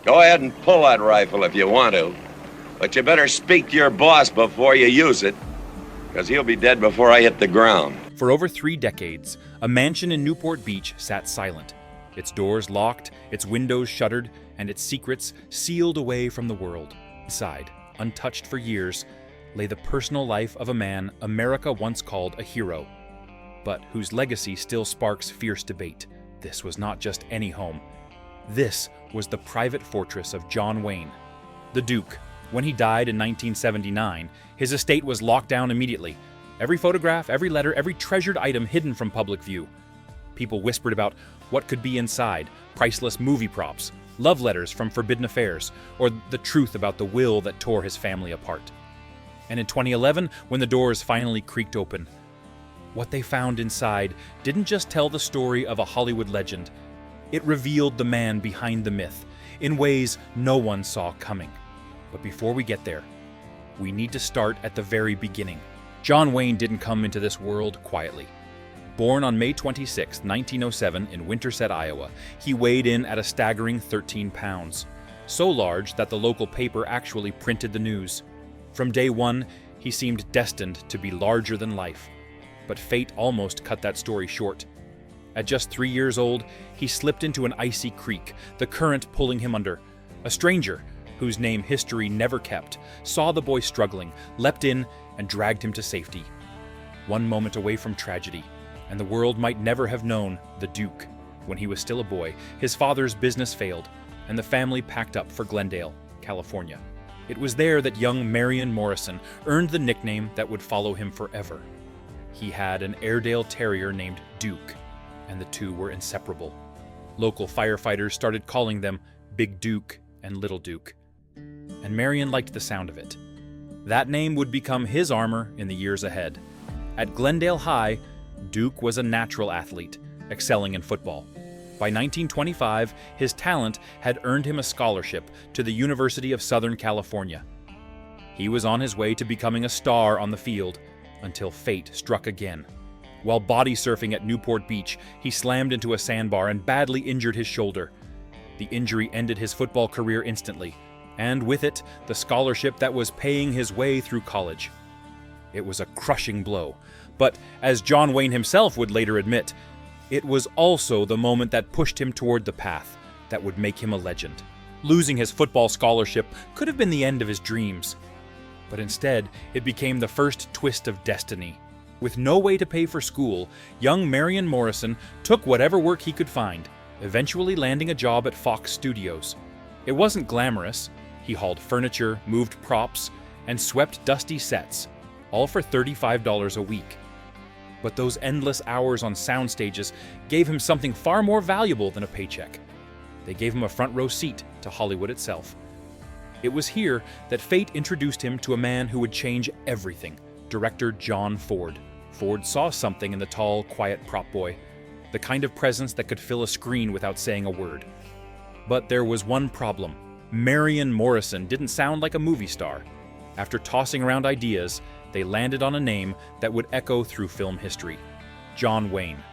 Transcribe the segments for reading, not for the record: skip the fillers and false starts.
Go ahead and pull that rifle if you want to. But you better speak to your boss before you use it, because he'll be dead before I hit the ground. For over 3 decades, a mansion in Newport Beach sat silent, its doors locked, its windows shuttered, and its secrets sealed away from the world. Inside, untouched for years, lay the personal life of a man America once called a hero, but whose legacy still sparks fierce debate. This was not just any home. This was the private fortress of John Wayne, the Duke. When he died in 1979, his estate was locked down immediately. Every photograph, every letter, every treasured item hidden from public view. People whispered about what could be inside, priceless movie props, love letters from forbidden affairs, or the truth about the will that tore his family apart. And in 2011, when the doors finally creaked open, what they found inside didn't just tell the story of a Hollywood legend. It revealed the man behind the myth in ways no one saw coming. But before we get there, we need to start at the very beginning. John Wayne didn't come into this world quietly. Born on May 26, 1907 in Winterset, Iowa, he weighed in at a staggering 13 pounds, so large that the local paper actually printed the news. From day one, he seemed destined to be larger than life. But fate almost cut that story short. At just 3 years old, he slipped into an icy creek, the current pulling him under. A stranger, whose name history never kept, saw the boy struggling, leapt in, and dragged him to safety. One moment away from tragedy, and the world might never have known the Duke. When he was still a boy, his father's business failed, and the family packed up for Glendale, California. It was there that young Marion Morrison earned the nickname that would follow him forever. He had an Airedale Terrier named Duke, and the two were inseparable. Local firefighters started calling them Big Duke and Little Duke, and Marion liked the sound of it. That name would become his armor in the years ahead. At Glendale High, Duke was a natural athlete, excelling in football. By 1925, his talent had earned him a scholarship to the University of Southern California. He was on his way to becoming a star on the field, until fate struck again. While body surfing at Newport Beach, he slammed into a sandbar and badly injured his shoulder. The injury ended his football career instantly, and with it, the scholarship that was paying his way through college. It was a crushing blow, but as John Wayne himself would later admit, it was also the moment that pushed him toward the path that would make him a legend. Losing his football scholarship could have been the end of his dreams, but instead, it became the first twist of destiny. With no way to pay for school, young Marion Morrison took whatever work he could find, eventually landing a job at Fox Studios. It wasn't glamorous. He hauled furniture, moved props, and swept dusty sets, all for $35 a week. But those endless hours on sound stages gave him something far more valuable than a paycheck. They gave him a front row seat to Hollywood itself. It was here that fate introduced him to a man who would change everything, director John Ford. Ford saw something in the tall, quiet prop boy, the kind of presence that could fill a screen without saying a word. But there was one problem. Marion Morrison didn't sound like a movie star. After tossing around ideas, they landed on a name that would echo through film history: John Wayne.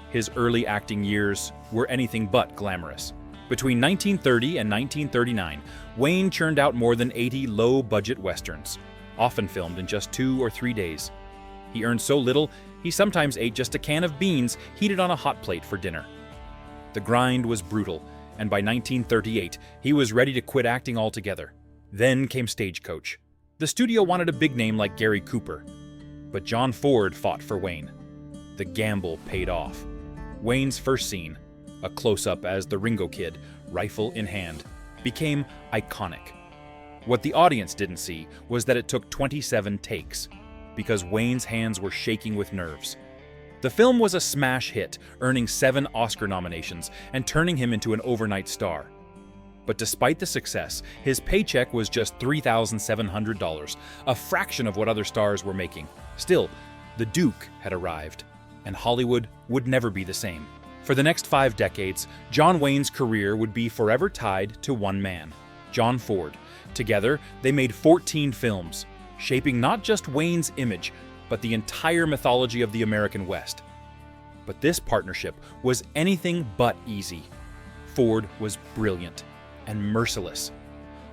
His early acting years were anything but glamorous. Between 1930 and 1939, Wayne churned out more than 80 low-budget westerns, often filmed in just 2 or 3 days. He earned so little, he sometimes ate just a can of beans heated on a hot plate for dinner. The grind was brutal, and by 1938, he was ready to quit acting altogether. Then came Stagecoach. The studio wanted a big name like Gary Cooper, but John Ford fought for Wayne. The gamble paid off. Wayne's first scene, a close-up as the Ringo Kid, rifle in hand, became iconic. What the audience didn't see was that it took 27 takes, because Wayne's hands were shaking with nerves. The film was a smash hit, earning 7 Oscar nominations and turning him into an overnight star. But despite the success, his paycheck was just $3,700, a fraction of what other stars were making. Still, the Duke had arrived, and Hollywood would never be the same. For the next 5 decades, John Wayne's career would be forever tied to one man, John Ford. Together, they made 14 films, shaping not just Wayne's image, but the entire mythology of the American West. But this partnership was anything but easy. Ford was brilliant. and merciless.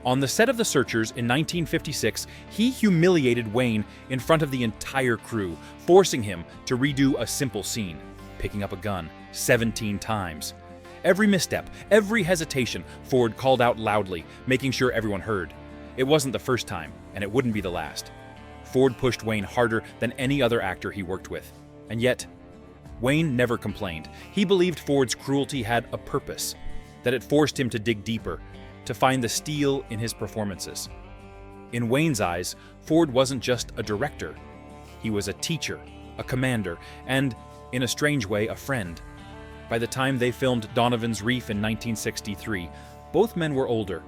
On the set of The Searchers in 1956, he humiliated Wayne in front of the entire crew, forcing him to redo a simple scene, picking up a gun 17 times. Every misstep, every hesitation, Ford called out loudly, making sure everyone heard. It wasn't the first time, and it wouldn't be the last. Ford pushed Wayne harder than any other actor he worked with. And yet, Wayne never complained. He believed Ford's cruelty had a purpose, that it forced him to dig deeper, to find the steel in his performances. In Wayne's eyes, Ford wasn't just a director. He was a teacher, a commander, and, in a strange way, a friend. By the time they filmed Donovan's Reef in 1963, both men were older,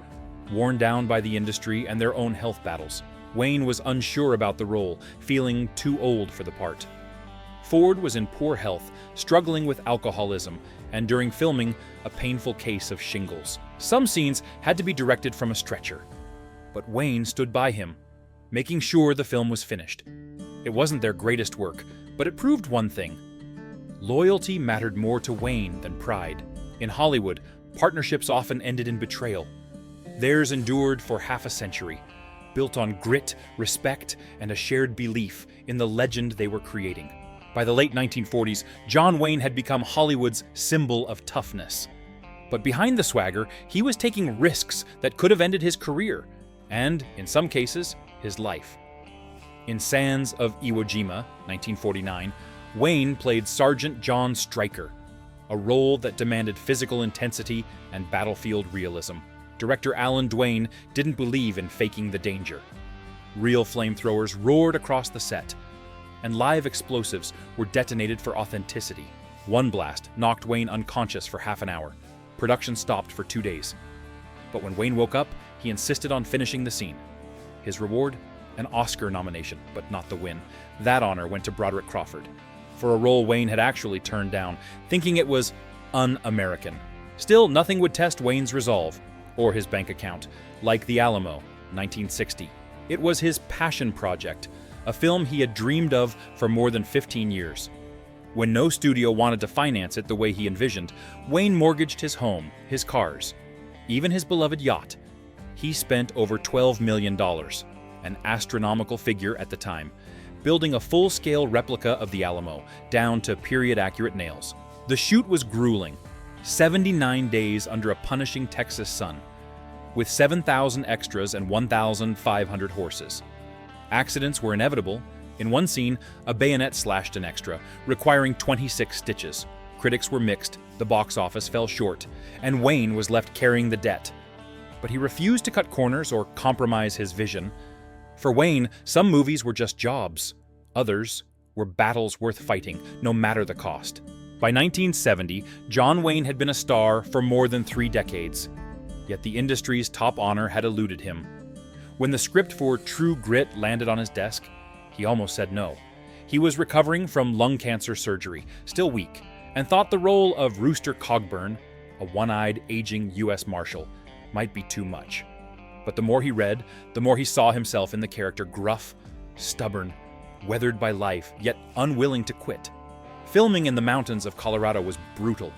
worn down by the industry and their own health battles. Wayne was unsure about the role, feeling too old for the part. Ford was in poor health, struggling with alcoholism, and during filming, a painful case of shingles. Some scenes had to be directed from a stretcher, but Wayne stood by him, making sure the film was finished. It wasn't their greatest work, but it proved one thing. Loyalty mattered more to Wayne than pride. In Hollywood, partnerships often ended in betrayal. Theirs endured for half a century, built on grit, respect, and a shared belief in the legend they were creating. By the late 1940s, John Wayne had become Hollywood's symbol of toughness. But behind the swagger, he was taking risks that could have ended his career, and, in some cases, his life. In Sands of Iwo Jima, 1949, Wayne played Sergeant John Stryker, a role that demanded physical intensity and battlefield realism. Director Alan Duane didn't believe in faking the danger. Real flamethrowers roared across the set, and live explosives were detonated for authenticity. One blast knocked Wayne unconscious for half an hour. Production stopped for 2 days. But when Wayne woke up, he insisted on finishing the scene. His reward? An Oscar nomination, but not the win. That honor went to Broderick Crawford, for a role Wayne had actually turned down, thinking it was un-American. Still, nothing would test Wayne's resolve, or his bank account, like The Alamo, 1960. It was his passion project, a film he had dreamed of for more than 15 years. When no studio wanted to finance it the way he envisioned, Wayne mortgaged his home, his cars, even his beloved yacht. He spent over $12 million, an astronomical figure at the time, building a full-scale replica of the Alamo, down to period-accurate nails. The shoot was grueling, 79 days under a punishing Texas sun, with 7,000 extras and 1,500 horses. Accidents were inevitable. In one scene, a bayonet slashed an extra, requiring 26 stitches. Critics were mixed, the box office fell short, and Wayne was left carrying the debt. But he refused to cut corners or compromise his vision. For Wayne, some movies were just jobs. Others were battles worth fighting, no matter the cost. By 1970, John Wayne had been a star for more than 3 decades. Yet the industry's top honor had eluded him. When the script for True Grit landed on his desk, he almost said no. He was recovering from lung cancer surgery, still weak, and thought the role of Rooster Cogburn, a one-eyed, aging U.S. Marshal, might be too much. But the more he read, the more he saw himself in the character, gruff, stubborn, weathered by life, yet unwilling to quit. Filming in the mountains of Colorado was brutal.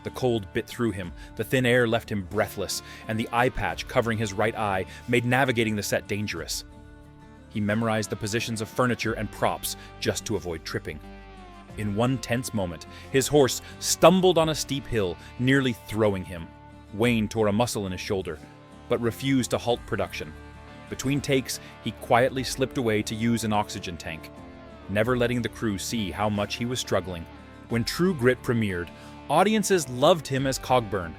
The cold bit through him, the thin air left him breathless, and the eye patch covering his right eye made navigating the set dangerous. He memorized the positions of furniture and props just to avoid tripping. In one tense moment, his horse stumbled on a steep hill, nearly throwing him. Wayne tore a muscle in his shoulder, but refused to halt production. Between takes, he quietly slipped away to use an oxygen tank, never letting the crew see how much he was struggling. When True Grit premiered, audiences loved him as Cogburn.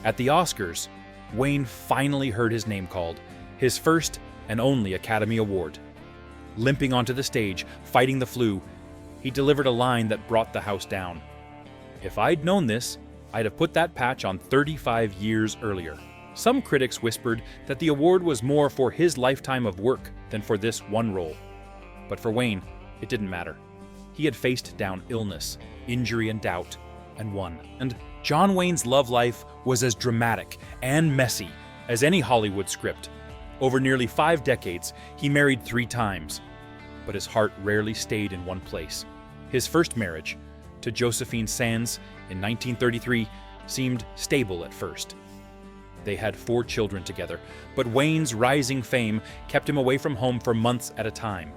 At the Oscars, Wayne finally heard his name called, his first and only Academy Award. Limping onto the stage, fighting the flu, he delivered a line that brought the house down. "If I'd known this, I'd have put that patch on 35 years earlier." Some critics whispered that the award was more for his lifetime of work than for this one role. But for Wayne, it didn't matter. He had faced down illness, injury, and doubt, and won. And John Wayne's love life was as dramatic and messy as any Hollywood script. Over nearly 5 decades, he married 3 times, but his heart rarely stayed in one place. His first marriage, to Josephine Sands in 1933, seemed stable at first. They had 4 children together, but Wayne's rising fame kept him away from home for months at a time.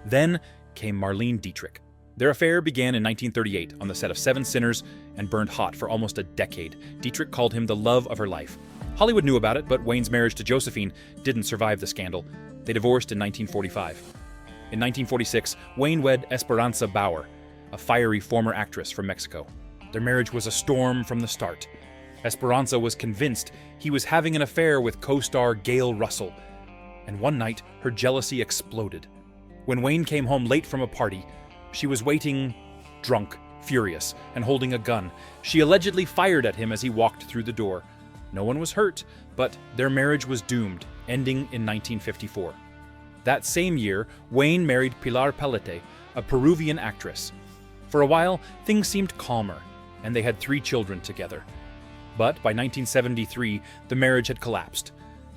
Then came Marlene Dietrich. Their affair began in 1938 on the set of 7 Sinners and burned hot for almost a decade. Dietrich called him the love of her life. Hollywood knew about it, but Wayne's marriage to Josephine didn't survive the scandal. They divorced in 1945. In 1946, Wayne wed Esperanza Bauer, a fiery former actress from Mexico. Their marriage was a storm from the start. Esperanza was convinced he was having an affair with co-star Gail Russell, and one night her jealousy exploded. When Wayne came home late from a party, she was waiting, drunk, furious, and holding a gun. She allegedly fired at him as he walked through the door. No one was hurt, but their marriage was doomed, ending in 1954. That same year, Wayne married Pilar Palete, a Peruvian actress. For a while, things seemed calmer, and they had 3 children together. But by 1973, the marriage had collapsed.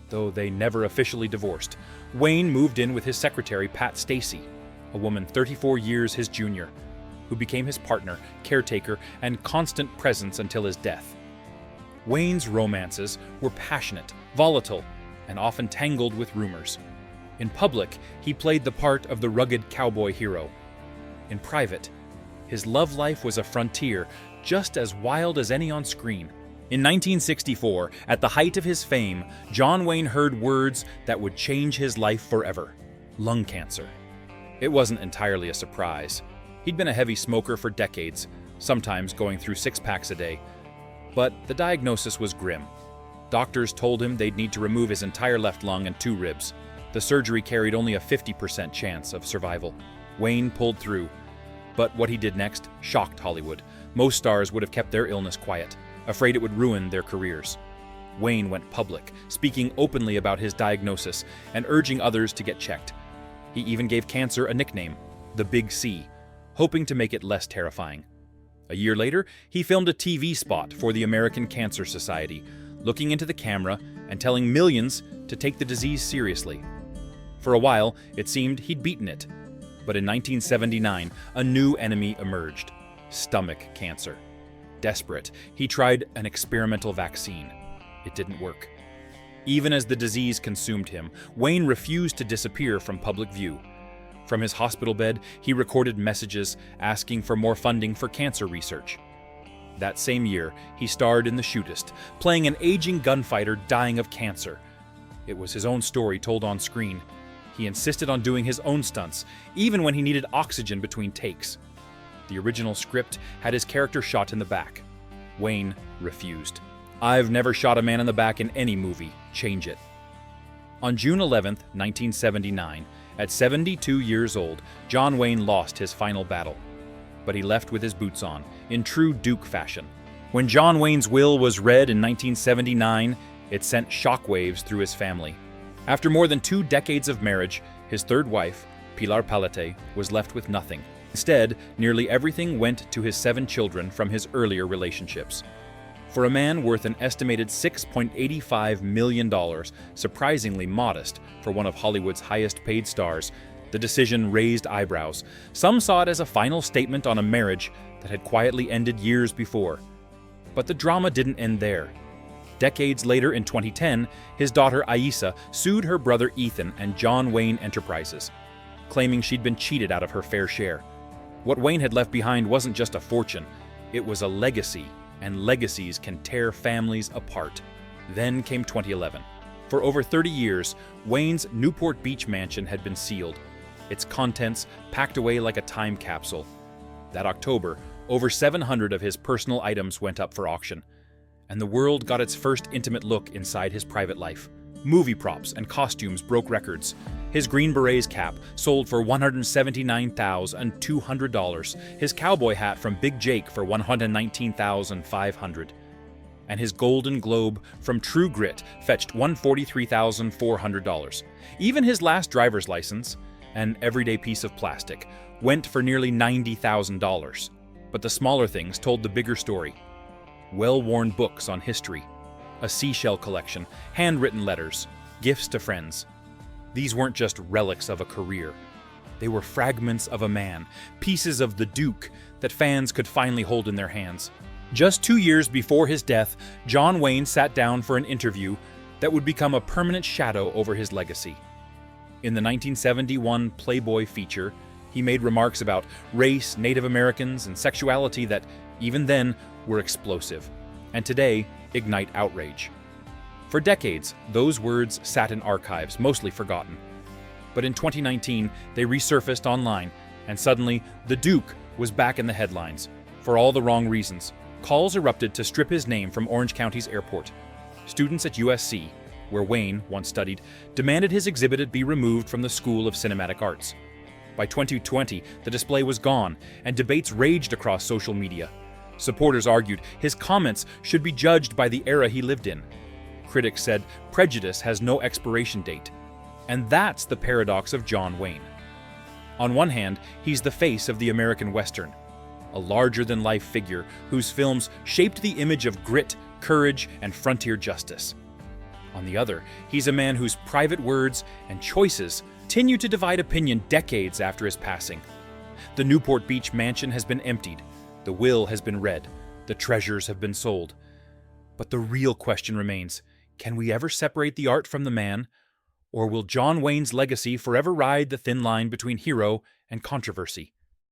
Though they never officially divorced, Wayne moved in with his secretary, Pat Stacy, a woman 34 years his junior, who became his partner, caretaker, and constant presence until his death. Wayne's romances were passionate, volatile, and often tangled with rumors. In public, he played the part of the rugged cowboy hero. In private, his love life was a frontier just as wild as any on screen. In 1964, at the height of his fame, John Wayne heard words that would change his life forever: lung cancer. It wasn't entirely a surprise. He'd been a heavy smoker for decades, sometimes going through 6 packs a day. But the diagnosis was grim. Doctors told him they'd need to remove his entire left lung and 2 ribs. The surgery carried only a 50% chance of survival. Wayne pulled through. But what he did next shocked Hollywood. Most stars would have kept their illness quiet, afraid it would ruin their careers. Wayne went public, speaking openly about his diagnosis and urging others to get checked. He even gave cancer a nickname, the Big C, hoping to make it less terrifying. A year later, he filmed a TV spot for the American Cancer Society, looking into the camera and telling millions to take the disease seriously. For a while, it seemed he'd beaten it. But in 1979, a new enemy emerged: stomach cancer. Desperate, he tried an experimental vaccine. It didn't work. Even as the disease consumed him, Wayne refused to disappear from public view. From his hospital bed, he recorded messages asking for more funding for cancer research. That same year, he starred in The Shootist, playing an aging gunfighter dying of cancer. It was his own story told on screen. He insisted on doing his own stunts, even when he needed oxygen between takes. The original script had his character shot in the back. Wayne refused. "I've never shot a man in the back in any movie. Change it." On June 11, 1979, at 72 years old, John Wayne lost his final battle. But he left with his boots on, in true Duke fashion. When John Wayne's will was read in 1979, it sent shockwaves through his family. After more than 2 decades of marriage, his third wife, Pilar Palete, was left with nothing. Instead, nearly everything went to his 7 children from his earlier relationships. For a man worth an estimated $6.85 million, surprisingly modest for one of Hollywood's highest-paid stars, the decision raised eyebrows. Some saw it as a final statement on a marriage that had quietly ended years before. But the drama didn't end there. Decades later, in 2010, his daughter Aisa sued her brother Ethan and John Wayne Enterprises, claiming she'd been cheated out of her fair share. What Wayne had left behind wasn't just a fortune, it was a legacy, and legacies can tear families apart. Then came 2011. For over 30 years, Wayne's Newport Beach mansion had been sealed, its contents packed away like a time capsule. That October, over 700 of his personal items went up for auction, and the world got its first intimate look inside his private life. Movie props and costumes broke records. His Green Beret's cap sold for $179,200, his cowboy hat from Big Jake for $119,500, and his Golden Globe from True Grit fetched $143,400. Even his last driver's license, an everyday piece of plastic, went for nearly $90,000. But the smaller things told the bigger story. Well-worn books on history, a seashell collection, handwritten letters, gifts to friends. These weren't just relics of a career. They were fragments of a man, pieces of the Duke that fans could finally hold in their hands. Just 2 years before his death, John Wayne sat down for an interview that would become a permanent shadow over his legacy. In the 1971 Playboy feature, he made remarks about race, Native Americans, and sexuality that, even then, were explosive, and today ignite outrage. For decades, those words sat in archives, mostly forgotten. But in 2019, they resurfaced online, and suddenly, the Duke was back in the headlines, for all the wrong reasons. Calls erupted to strip his name from Orange County's airport. Students at USC, where Wayne once studied, demanded his exhibit be removed from the School of Cinematic Arts. By 2020, the display was gone, and debates raged across social media. Supporters argued his comments should be judged by the era he lived in. Critics said prejudice has no expiration date. And that's the paradox of John Wayne. On one hand, he's the face of the American Western, a larger-than-life figure whose films shaped the image of grit, courage, and frontier justice. On the other, he's a man whose private words and choices continue to divide opinion decades after his passing. The Newport Beach mansion has been emptied, the will has been read, the treasures have been sold. But the real question remains, can we ever separate the art from the man? Or will John Wayne's legacy forever ride the thin line between hero and controversy?